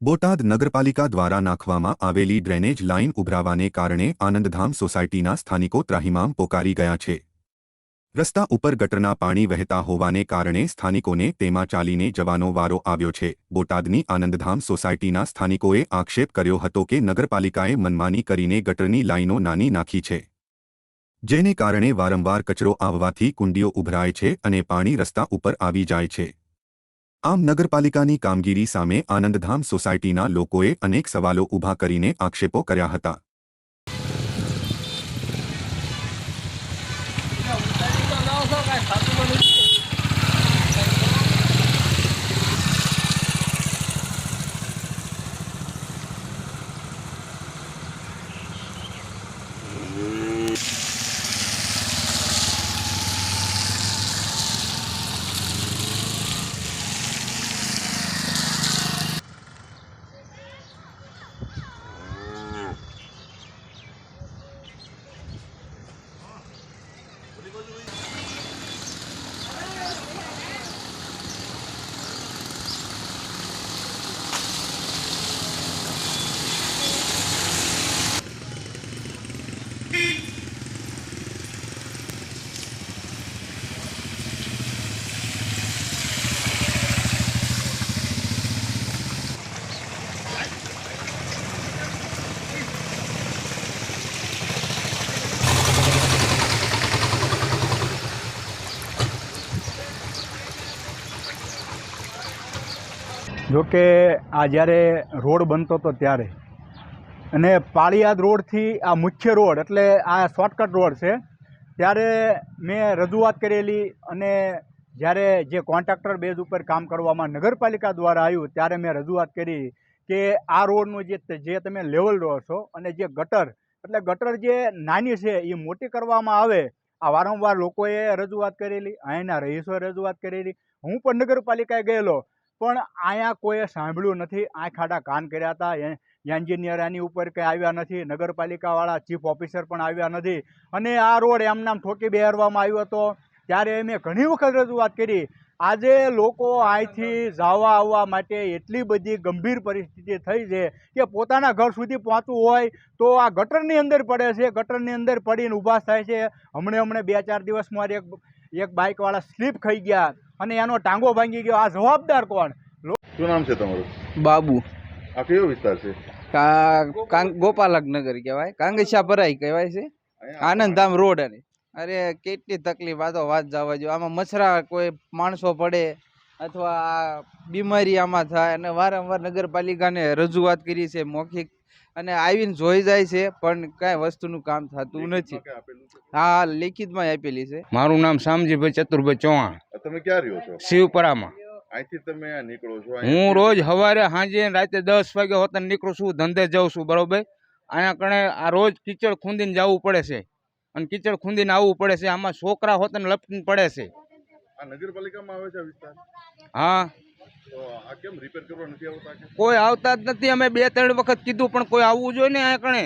બોટાદ નગરપાલિકા દ્વારા નાખવામાં આવેલી ડ્રેનેજ લાઇન ઉભરાવાને કારણે આનંદધામ સોસાયટીના સ્થાનિકો ત્રાહિમામ પોકારી ગયા છે। રસ્તા ઉપર ગટરના પાણી વહેતા હોવાને કારણે સ્થાનિકોને તેમાં ચાલીને જવાનો વારો આવ્યો છે। બોટાદની આનંદધામ સોસાયટીના સ્થાનિકોએ આક્ષેપ કર્યો હતો કે નગરપાલિકાએ મનમાની કરીને ગટરની લાઇનો નાની નાખી છે, જેને કારણે વારંવાર કચરો આવવાથી કુંડીઓ ઉભરાય છે અને પાણી રસ્તા ઉપર આવી જાય છે। આમ નગરપાલિકાની કામગીરી સામે આનંદધામ સોસાયટીના લોકોએ અનેક સવાલો ઊભા કરીને આક્ષેપો કર્યા હતા। જો કે આ જ્યારે રોડ બનતો હતો ત્યારે અને પાળિયાદ રોડથી આ મુખ્ય રોડ એટલે આ શોર્ટકટ રોડ છે, ત્યારે મેં રજૂઆત કરેલી અને જ્યારે જે કોન્ટ્રાક્ટર બેઝ ઉપર કામ કરવામાં નગરપાલિકા દ્વારા આવ્યું ત્યારે મેં રજૂઆત કરી કે આ રોડનું જે તમે લેવલ રહો છો અને જે ગટર એટલે ગટર જે નાની છે એ મોટી કરવામાં આવે, આ વારંવાર લોકોએ રજૂઆત કરેલી, અહીંના રહીશોએ રજૂઆત કરેલી, હું પણ નગરપાલિકાએ ગયેલો પણ અહીંયા કોઈએ સાંભળ્યું નથી। આ ખાડા કાન કર્યા હતા, એન્જિનિયર આની ઉપર કંઈ આવ્યા નથી, નગરપાલિકાવાળા ચીફ ઓફિસર પણ આવ્યા નથી અને આ રોડ એમનામ ઠોકી બેહારવામાં આવ્યો હતો। ત્યારે મેં ઘણી વખત રજૂઆત કરી। આજે લોકો અહીંથી જવા આવવા માટે એટલી બધી ગંભીર પરિસ્થિતિ થઈ છે કે પોતાના ઘર સુધી પહોંચવું હોય તો આ ગટરની અંદર પડે છે, ગટરની અંદર પડીને ઊભા થાય છે। હમણાં 2-4 દિવસમાં એક બાઇકવાળા સ્લીપ ખાઈ ગયા અને એનો ટાંગો ભાંગી ગયો। આ જવાબદાર કોણ? શું નામ છે તમારું? બાબુ। આ કયો વિસ્તાર છે? ગોપાલનગર કહેવાય, કાંગેશા ભરાઈ કહેવાય છે, આનંદધામ રોડ। અરે કેટલી તકલીફ, આ તો વાત જવા જો। આમાં મચ્છરા કોઈ માણસો પડે અથવા બીમારી આમાં થાય અને વારંવાર નગરપાલિકાને રજૂઆત કરી છે મૌખિક અને આવીને જોઈ જાય છે પણ કાંઈ વસ્તુનું કામ થતું નથી। હા, લેખિતમાં આપેલી છે। મારું નામ શામજીભાઈ ચતુરભાઈ ચૌહાણ। તમે ક્યાં રહ્યો છો? શિવપરામાં। અહીંથી તમે નીકળો છો? હું રોજ સવારે સાંજે રાતે 10 વાગે હોતા નીકળું છું, ધંધે જાઉં છું, બરોબર। અહીંયા કણે આ રોજ કીચડ ખૂંદીને જવું પડે છે અને કીચડ ખૂંદીને આવવું પડે છે। આમાં છોકરા હોતા લપટીને પડે છે। આ નગરપાલિકામાં આવે છે આ વિસ્તાર? હા। તો આ કેમ રિપેર કરવા નથી આવતા? કોઈ આવતા જ નથી। અમે 2-3 વખત કીધું પણ કોઈ આવવું જોઈએ ને અહીંયા કણે।